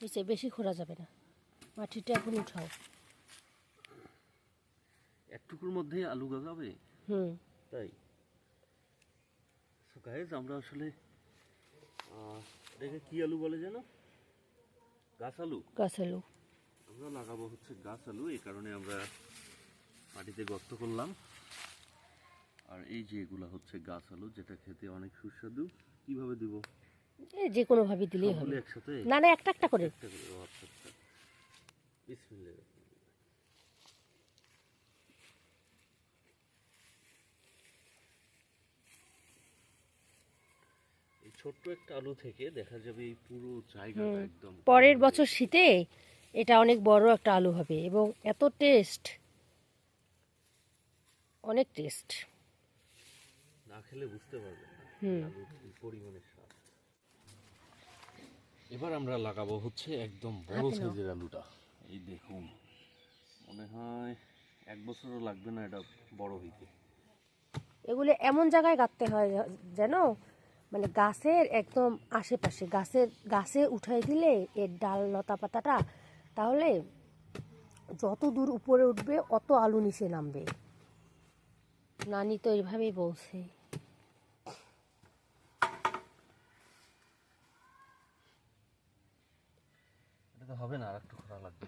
নিচে বেশি খোঁড়া যাবে না, মাটিটা এখন উঠাও। একটুকুর মধ্যে আলু গাছাবে। হুম, তাই সো গাইস, আমরা আসলে এটাকে কি আলু বলে যেন? গাছ আলু। গাছ আলু। আমরা লাগাবো হচ্ছে গাছ আলু, এই কারণে আমরা মাটিতে গর্ত করলাম। আর এই যে এগুলা হচ্ছে গাছ আলু, যেটা খেতে অনেক সুস্বাদু। কিভাবে দিব? যে কোনোভাবে দিলেই সবগুলো হবে। একসাথে? না না, একটা একটা করে। একটা করে, ও আচ্ছা আচ্ছা। বিসমিল্লাহ। এই ছোট্ট একটা আলু থেকে দেখা যাবে এই পুরো জায়গাটা একদম। পরের বছর শীতে এটা অনেক বড় একটা আলু হবে এবং এত টেস্ট, অনেক টেস্ট। না খেলে বুঝতে পারবেন না আলুর কি পরিমাণে স্বাদ। এবার আমরা লাগাবো হচ্ছে একদম বড় সাইজের আলুটা। এই দেখুন, মনে হয় 1 বছরও লাগবে না এটা বড় হইতে। এগুলো এমন জায়গায় গাঁথতে হয় যেন মানে গাছের একদম আশেপাশে, গাছে উঠাই দিলে এর ডাল লতা পাতাটা, তাহলে যত দূর উপরে উঠবে অত আলু নিচে নামবে। নানি তো এইভাবেই বলছে। এটা তো হবে না, আর একটু খরা লাগবে।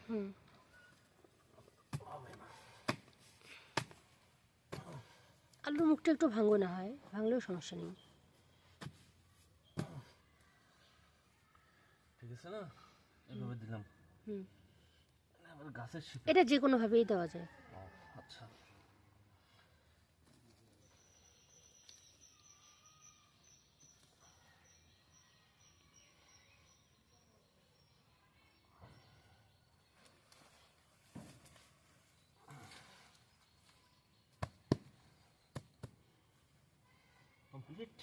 আলুর মুখটা একটু ভাঙো, না হয় ভাঙলেও সমস্যা নেই। ঠিক আছে না? এভাবে দিলাম। আবার গাছের শিকড়। এটা যে কোনোভাবেই দেওয়া যায়। আচ্ছা, কমপ্লিট।